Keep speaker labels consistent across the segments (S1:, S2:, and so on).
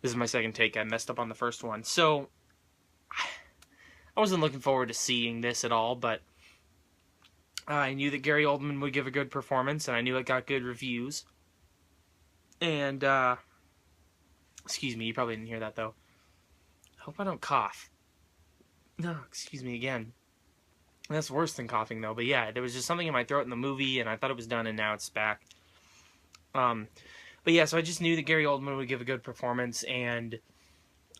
S1: This is my second take. I messed up on the first one. So, I wasn't looking forward to seeing this at all, but I knew that Gary Oldman would give a good performance, and I knew it got good reviews. And, excuse me, you probably didn't hear that, though. I hope I don't cough. No, excuse me again. That's worse than coughing, though. But yeah, there was just something in my throat in the movie, and I thought it was done, and now it's back. Um, but yeah, so I just knew that Gary Oldman would give a good performance, and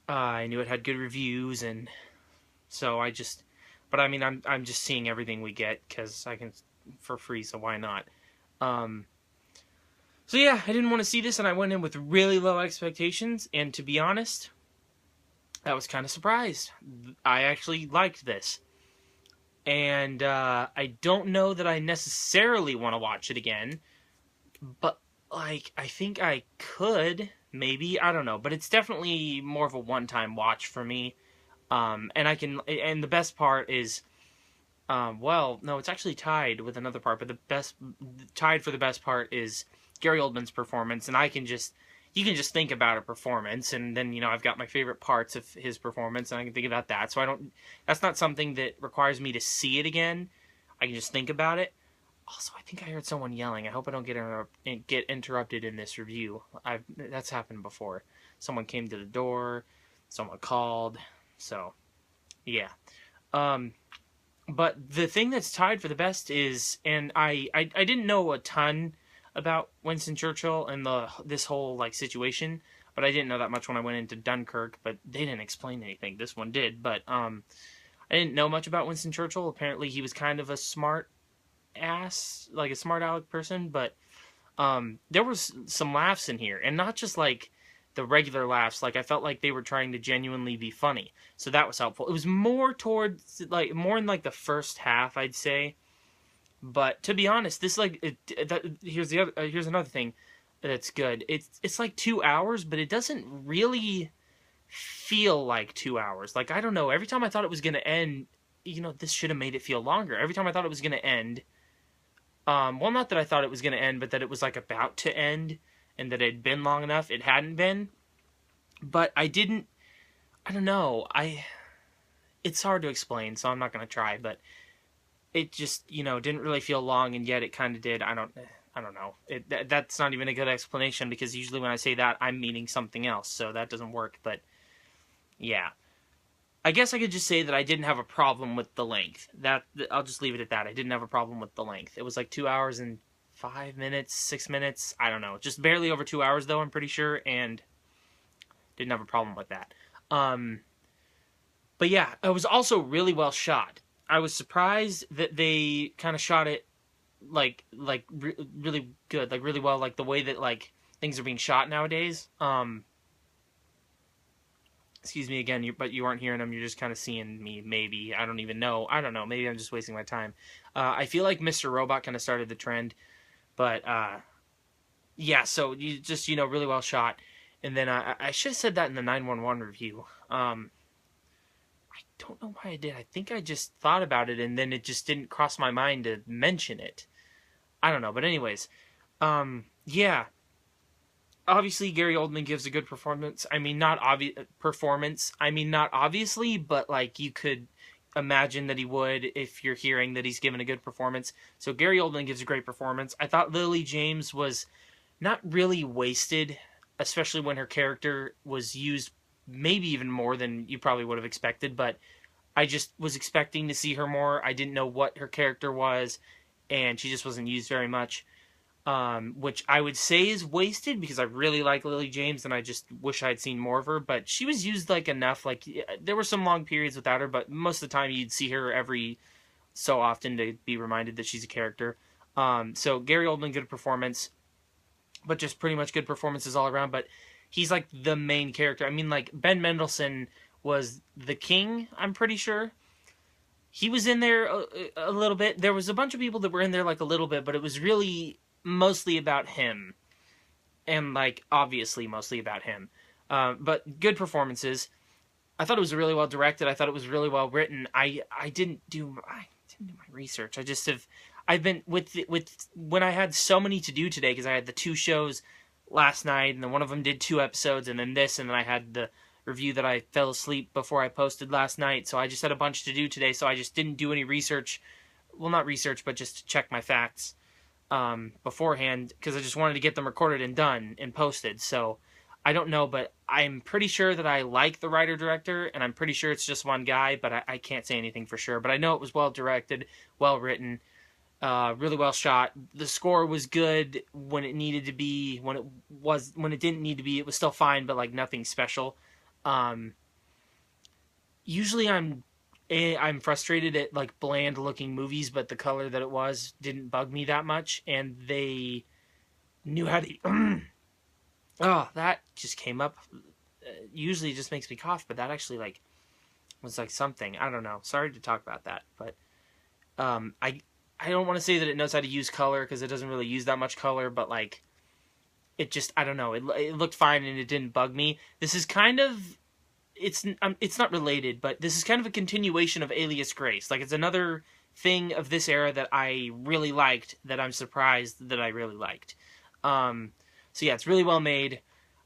S1: I knew it had good reviews, and so I just. But I mean, I'm just seeing everything we get because I can for free, so why not? Um, so yeah, I didn't want to see this, and I went in with really low expectations, and to be honest, I was kind of surprised. I actually liked this. And I don't know that I necessarily want to watch it again, but like I think I could, maybe, I don't know, but it's definitely more of a one-time watch for me. And and the best part is, well, no, it's actually tied with another part, but tied for the best part is Gary Oldman's performance, and you can just think about a performance, and then, I've got my favorite parts of his performance, and I can think about that. So that's not something that requires me to see it again. I can just think about it. Also, I think I heard someone yelling. I hope I don't get interrupted in this review. That's happened before. Someone came to the door, someone called, so yeah. Um, but the thing that's tied for the best is, and I didn't know a ton about Winston Churchill and this whole like situation, but I didn't know that much when I went into Dunkirk. But they didn't explain anything. This one did, but I didn't know much about Winston Churchill. Apparently, he was kind of a smart ass, like a smart aleck person. But there was some laughs in here, and not just like the regular laughs. Like I felt like they were trying to genuinely be funny, so that was helpful. It was more towards like more in like the first half, I'd say. But to be honest, this here's another thing that's good. It's like 2 hours, but it doesn't really feel like 2 hours. Like I don't know. Every time I thought it was gonna end, this should have made it feel longer. Every time I thought it was gonna end, well, not that I thought it was gonna end, but that it was like about to end, and that it had been long enough. It hadn't been, but I didn't. I don't know. It's hard to explain, so I'm not gonna try, but it just didn't really feel long, and yet it kind of did. I don't know. That's not even a good explanation, because usually when I say that, I'm meaning something else, so that doesn't work. But yeah, I guess I could just say that I didn't have a problem with the length. That I'll just leave it at that. I didn't have a problem with the length. It was like 2 hours and 5 minutes, 6 minutes. I don't know, just barely over 2 hours though. I'm pretty sure, and didn't have a problem with that. Um, but yeah, it was also really well shot. I was surprised that they kind of shot it really good, like really well, like the way that like things are being shot nowadays. Excuse me again, but you aren't hearing them. You're just kind of seeing me. Maybe I don't even know. I don't know. Maybe I'm just wasting my time. I feel like Mr. Robot kind of started the trend, but yeah. So you just really well shot, and then I should have said that in the 911 review. I don't know why I did. I think I just thought about it, and then it just didn't cross my mind to mention it. I don't know, but anyways, yeah. Obviously, Gary Oldman gives a good performance. I mean, not obvious performance. I mean, not obviously, but like you could imagine that he would if you're hearing that he's given a good performance. So Gary Oldman gives a great performance. I thought Lily James was not really wasted, especially when her character was used maybe even more than you probably would have expected. But I just was expecting to see her more. I didn't know what her character was, and she just wasn't used very much, which I would say is wasted, because I really like Lily James and I just wish I had seen more of her. But she was used like enough. Like there were some long periods without her, but most of the time you'd see her every so often to be reminded that she's a character. So Gary Oldman, good performance, but just pretty much good performances all around. But he's like the main character. I mean, like Ben Mendelsohn was the king, I'm pretty sure. He was in there a little bit. There was a bunch of people that were in there like a little bit, but it was really mostly about him. And like obviously mostly about him. But good performances. I thought it was really well directed. I thought it was really well written. I didn't do my research. I've been with when I had so many to do today, because I had the two shows last night, and then one of them did 2 episodes, and then this, and then I had the review that I fell asleep before I posted last night, so I just had a bunch to do today, so I just didn't do any research. Well, not research, but just to check my facts beforehand, because I just wanted to get them recorded and done and posted. So I don't know, but I'm pretty sure that I like the writer-director, and I'm pretty sure it's just one guy, but I can't say anything for sure. But I know it was well-directed, well-written, really well shot. The score was good when it needed to be. When it didn't need to be, it was still fine, but like nothing special. Usually I'm frustrated at like bland looking movies, but the color that it was didn't bug me that much, and they knew how to. Oh, that just came up. Usually it just makes me cough, but that actually like was like something. I don't know. Sorry to talk about that, but I don't want to say that it knows how to use color because it doesn't really use that much color, but like it just, I don't know. It looked fine and it didn't bug me. This is kind of, it's not related, but this is kind of a continuation of Alias Grace. Like, it's another thing of this era that I really liked, that I'm surprised that I really liked. So yeah, it's really well made.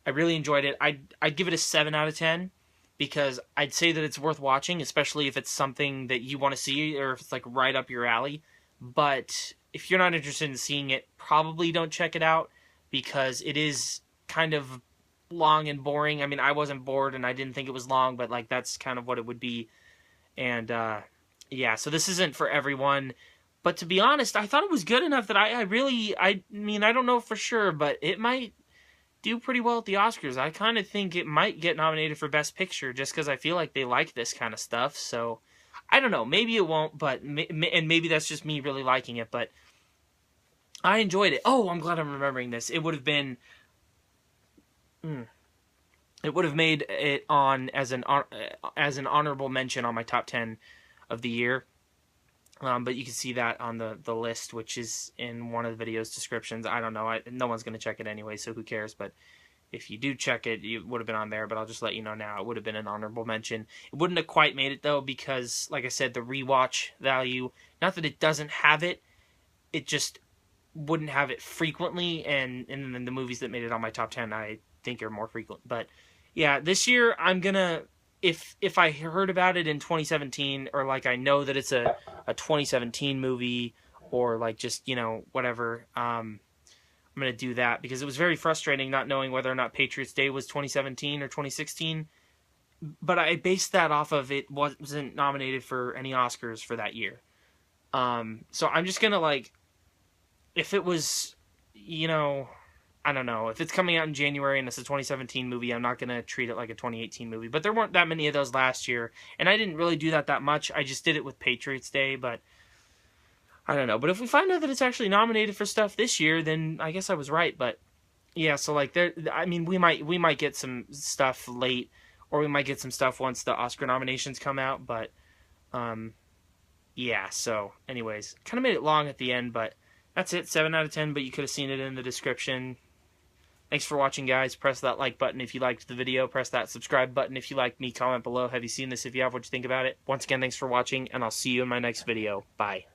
S1: I really enjoyed it. I'd give it a 7 out of 10 because I'd say that it's worth watching, especially if it's something that you want to see or if it's like right up your alley. But if you're not interested in seeing it, probably don't check it out because it is kind of long and boring. I mean, I wasn't bored and I didn't think it was long, but like that's kind of what it would be. And yeah, so this isn't for everyone. But to be honest, I thought it was good enough that I mean, I don't know for sure, but it might do pretty well at the Oscars. I kind of think it might get nominated for Best Picture just because I feel like they like this kind of stuff. So I don't know. Maybe it won't, but and maybe that's just me really liking it. But I enjoyed it. Oh, I'm glad I'm remembering this. It would have been. It would have made it on as an honorable mention on my top 10 of the year. But you can see that on the list, which is in one of the video's descriptions. I don't know. No one's going to check it anyway, so who cares? But if you do check it, it would have been on there. But I'll just let you know now. It would have been an honorable mention. It wouldn't have quite made it, though, because, like I said, the rewatch value, not that it doesn't have it, it just wouldn't have it frequently. And then the movies that made it on my top 10, I think are more frequent. But, yeah, this year I'm going to... If I heard about it in 2017, or like I know that it's a 2017 movie, or like just, you know, whatever, I'm going to do that because it was very frustrating not knowing whether or not Patriots Day was 2017 or 2016. But I based that off of it wasn't nominated for any Oscars for that year. So I'm just going to like, if it was, you know, I don't know. If it's coming out in January and it's a 2017 movie, I'm not going to treat it like a 2018 movie. But there weren't that many of those last year. And I didn't really do that much. I just did it with Patriots Day. But I don't know. But if we find out that it's actually nominated for stuff this year, then I guess I was right. But yeah, so like I mean, we might get some stuff late. Or we might get some stuff once the Oscar nominations come out. But yeah, so anyways. Kind of made it long at the end. But that's it. 7 out of 10. But you could have seen it in the description. Thanks for watching, guys. Press that like button if you liked the video. Press that subscribe button if you liked me. Comment below. Have you seen this? If you have, what you think about it? Once again, thanks for watching, and I'll see you in my next video. Bye.